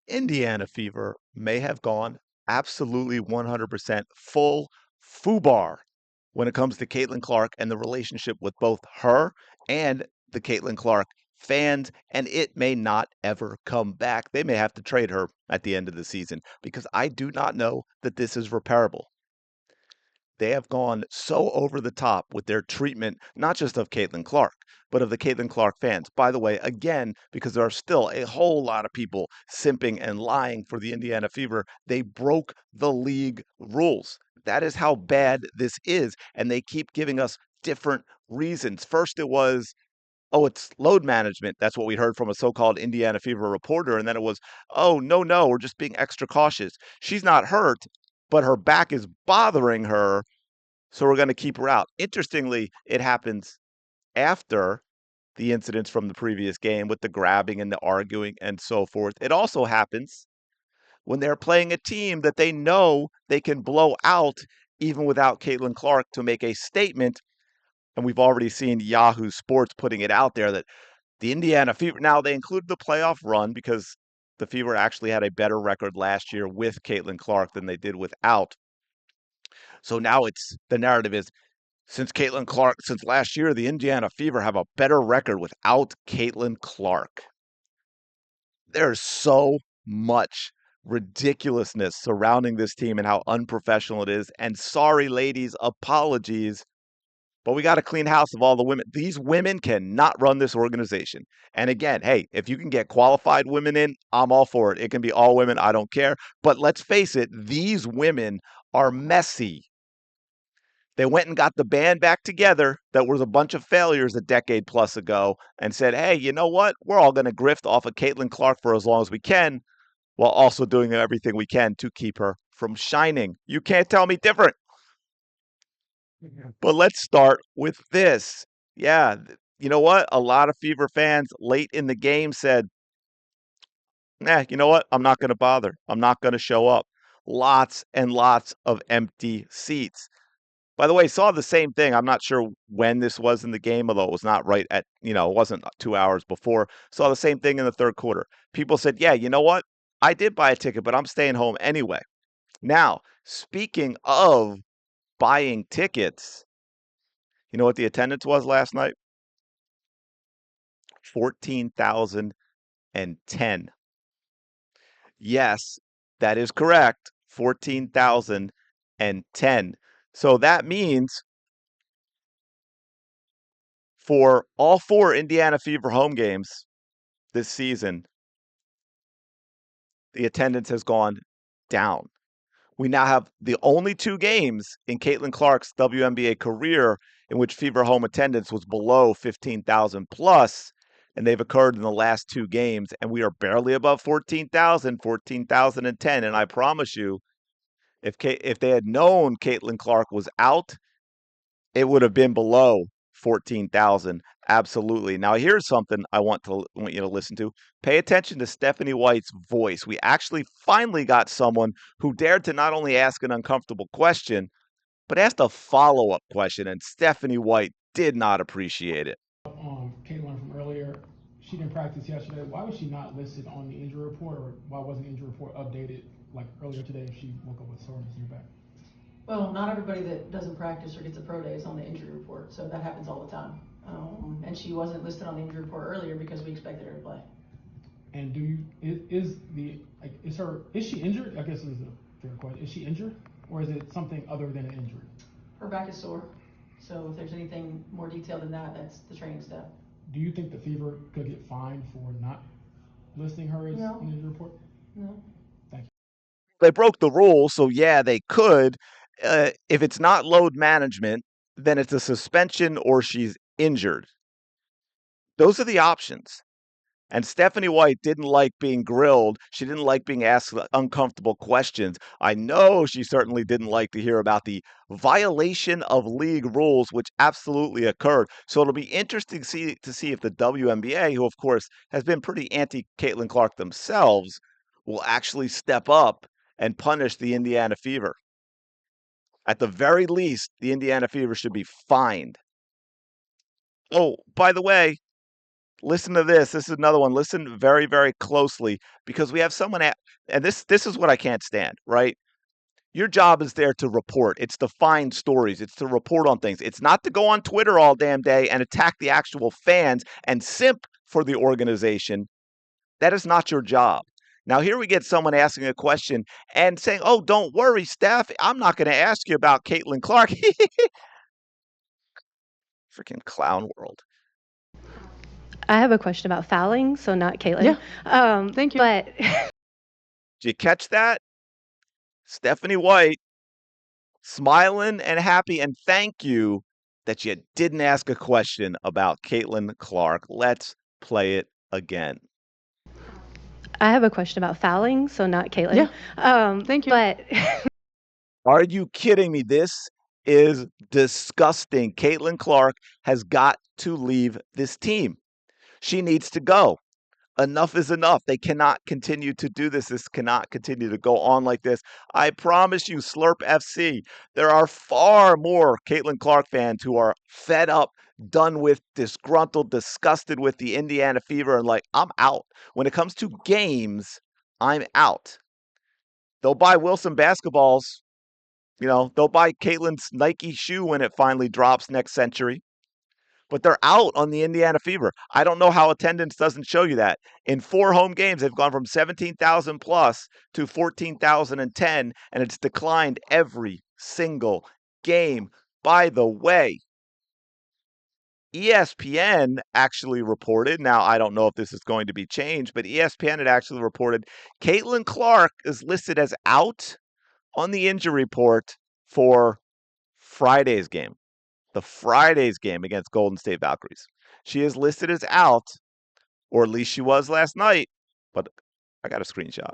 Indiana Fever may have gone absolutely 100% full FUBAR when it comes to Caitlin Clark and the relationship with both her and the Caitlin Clark fans, and it may not ever come back. They may have to trade her at the end of the season because I do not know that this is repairable. They have gone so over the top with their treatment, not just of Caitlin Clark, but of the Caitlin Clark fans. By the way, again, because there are still a whole lot of people simping and lying for the Indiana Fever, they broke the league rules. That is how bad this is. And they keep giving us different reasons. First, it was, oh, it's load management. That's what we heard from a so called Indiana Fever reporter. And then it was, oh, no, no, we're just being extra cautious. She's not hurt, but her back is bothering her, so we're going to keep her out. Interestingly, it happens after the incidents from the previous game with the grabbing and the arguing and so forth. It also happens when they're playing a team that they know they can blow out even without Caitlin Clark to make a statement. And we've already seen Yahoo Sports putting it out there that the Indiana Fever, now they included the playoff run because the Fever actually had a better record last year with Caitlin Clark than they did without. So now it's the narrative is since Caitlin Clark, since last year, the Indiana Fever have a better record without Caitlin Clark. There's so much ridiculousness surrounding this team and how unprofessional it is. And sorry, ladies, apologies, but we got to clean house of all the women. These women cannot run this organization. And again, hey, if you can get qualified women in, I'm all for it. It can be all women. I don't care. But let's face it, these women are messy. They went and got the band back together that was a bunch of failures a decade plus ago and said, hey, you know what? We're all going to grift off of Caitlin Clark for as long as we can while also doing everything we can to keep her from shining. You can't tell me different. But let's start with this. Yeah, you know what? A lot of Fever fans late in the game said, nah, you know what? I'm not going to bother. I'm not going to show up. Lots and lots of empty seats. By the way, saw the same thing. I'm not sure when this was in the game, although it was not right at, it wasn't 2 hours before. Saw the same thing in the third quarter. People said, yeah, you know what? I did buy a ticket, but I'm staying home anyway. Now, speaking of buying tickets, you know what the attendance was last night? 14,010. Yes, that is correct. 14,010. So that means for all four Indiana Fever home games this season, the attendance has gone down. We now have the only two games in Caitlin Clark's WNBA career in which Fever home attendance was below 15,000 plus, and they've occurred in the last two games, and we are barely above 14,000, 14,010. And I promise you, if they had known Caitlin Clark was out, it would have been below 14,000. Absolutely. Now, here's something I want you to listen to. Pay attention to Stephanie White's voice. We actually finally got someone who dared to not only ask an uncomfortable question, but asked a follow-up question, and Stephanie White did not appreciate it. Cailin from earlier, she didn't practice yesterday. Why was she not listed on the injury report, or why wasn't the injury report updated like earlier today if she woke up with soreness in her back? Well, not everybody that doesn't practice or gets a pro day is on the injury report, so that happens all the time. And she wasn't listed on the injury report earlier because we expected her to play. And do you is the like is she injured? I guess is a fair question. Is she injured, or is it something other than an injury? Her back is sore, so if there's anything more detailed than that, that's the training staff. Do you think the Fever could get fined for not listing her as No. on the injury report? No. Thank you. They broke the rules, so yeah, they could. If it's not load management, then it's a suspension or she's injured. Those are the options. And Stephanie White didn't like being grilled. She didn't like being asked uncomfortable questions. I know she certainly didn't like to hear about the violation of league rules, which absolutely occurred. So it'll be interesting to see if the WNBA, who of course has been pretty anti Caitlin Clark themselves, will actually step up and punish the Indiana Fever. At the very least, the Indiana Fever should be fined. Oh, by the way, Listen to this. This is another one. Listen very, very closely because we have someone and this is what I can't stand, right? Your job is there to report. It's to find stories. It's to report on things. It's not to go on Twitter all damn day and attack the actual fans and simp for the organization. That is not your job. Now, here we get someone asking a question and saying, "Oh, don't worry, Steph. I'm not going to ask you about Caitlin Clark." Freaking clown world. I have a question about fouling, so not Cailin. Yeah. Thank you. But Did you catch that? Stephanie White smiling and happy, and thank you that you didn't ask a question about Caitlin Clark. Let's play it again. I have a question about fouling, so not Cailin. Yeah. Thank you. But Are you kidding me? This is disgusting. Caitlin Clark has got to leave this team. She needs to go. Enough is enough. They cannot continue to do this. This cannot continue to go on like this. I promise you, Slurp FC, there are far more Caitlin Clark fans who are fed up, done with, disgruntled, disgusted with the Indiana Fever, and like, I'm out. When it comes to games, I'm out. They'll buy Wilson basketballs. They'll buy Caitlin's Nike shoe when it finally drops next century. But they're out on the Indiana Fever. I don't know how attendance doesn't show you that. In 4 home games, they've gone from 17,000 plus to 14,010, and it's declined every single game. By the way, ESPN actually reported, now I don't know if this is going to be changed, but ESPN had actually reported Caitlin Clark is listed as out on the injury report for Friday's game. The Friday's game against Golden State Valkyries. She is listed as out, or at least she was last night, but I got a screenshot.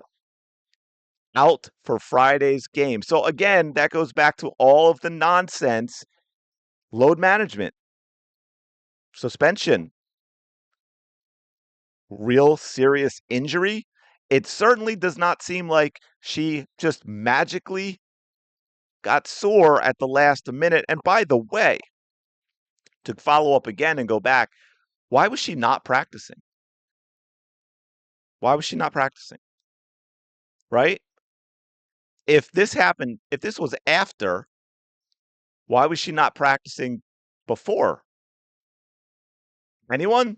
Out for Friday's game. So again, that goes back to all of the nonsense, load management, suspension, real serious injury. It certainly does not seem like she just magically got sore at the last minute. And by the way, to follow up again and go back, why was she not practicing? Why was she not practicing? Right? If this happened, if this was after, why was she not practicing before? Anyone?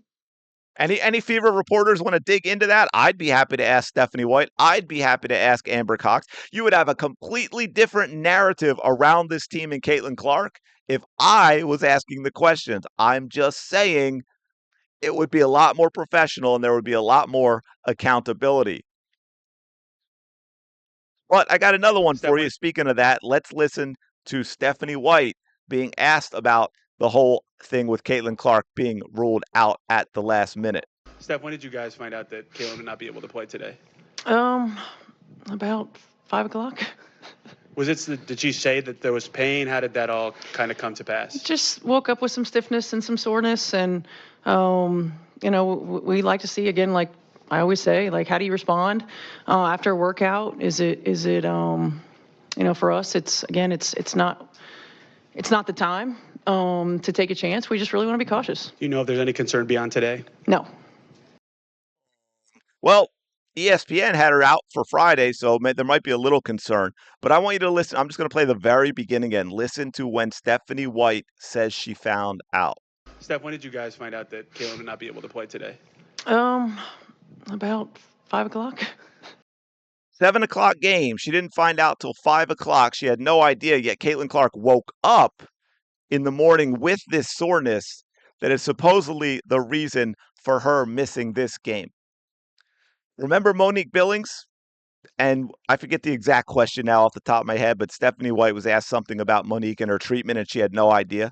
Any Fever reporters want to dig into that? I'd be happy to ask Stephanie White. I'd be happy to ask Amber Cox. You would have a completely different narrative around this team and Caitlin Clark if I was asking the questions. I'm just saying it would be a lot more professional and there would be a lot more accountability. But I got another one for you. Speaking of that, let's listen to Stephanie White being asked about the whole thing with Caitlin Clark being ruled out at the last minute. Steph, when did you guys find out that Cailin would not be able to play today? About 5 o'clock. Did she say that there was pain? How did that all kind of come to pass? Just woke up with some stiffness and some soreness, and we like to see again, like I always say, like how do you respond after a workout? Is it for us, it's not the time to take a chance. We just really want to be cautious. Do you know if there's any concern beyond today? No. Well, ESPN had her out for Friday, so there might be a little concern. But I want you to listen. I'm just going to play the very beginning again. Listen to when Stephanie White says she found out. Steph, when did you guys find out that Cailin would not be able to play today? About 5 o'clock. 7 o'clock game. She didn't find out till 5 o'clock. She had no idea, yet Caitlin Clark woke up in the morning with this soreness that is supposedly the reason for her missing this game. Remember Monique Billings? And I forget the exact question now off the top of my head, but Stephanie White was asked something about Monique and her treatment, and she had no idea.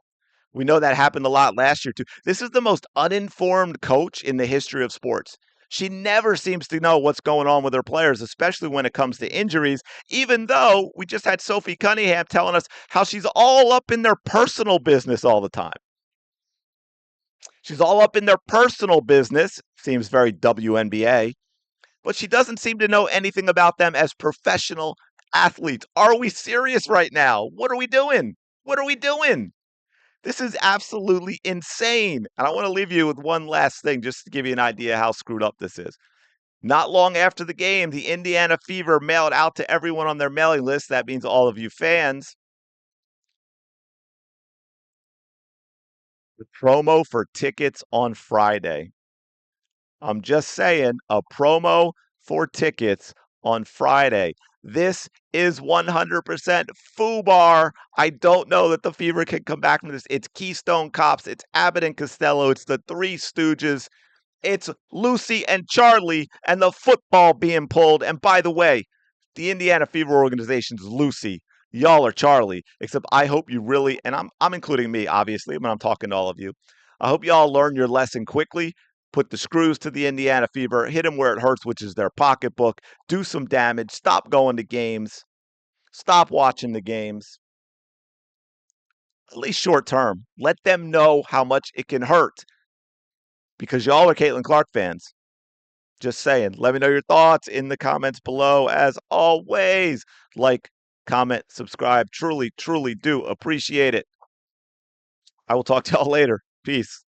We know that happened a lot last year, too. This is the most uninformed coach in the history of sports. She never seems to know what's going on with her players, especially when it comes to injuries, even though we just had Sophie Cunningham telling us how she's all up in their personal business all the time. She's all up in their personal business. Seems very WNBA. But she doesn't seem to know anything about them as professional athletes. Are we serious right now? What are we doing? What are we doing? This is absolutely insane. And I want to leave you with one last thing just to give you an idea how screwed up this is. Not long after the game, the Indiana Fever mailed out to everyone on their mailing list, that means all of you fans, the promo for tickets on Friday. I'm just saying, a promo for tickets on Friday. This is 100% FUBAR. I don't know that the Fever can come back from this. It's Keystone Cops, it's Abbott and Costello, it's the Three Stooges, it's Lucy and Charlie and the football being pulled. And by the way, the Indiana Fever organization's Lucy. Y'all are Charlie. Except I hope you really, and I'm including me, obviously, when I'm talking to all of you. I hope y'all learn your lesson quickly. Put the screws to the Indiana Fever, hit them where it hurts, which is their pocketbook. Do some damage. Stop going to games. Stop watching the games. At least short term. Let them know how much it can hurt because y'all are Caitlin Clark fans. Just saying. Let me know your thoughts in the comments below. As always, like, comment, subscribe. Truly, truly do appreciate it. I will talk to y'all later. Peace.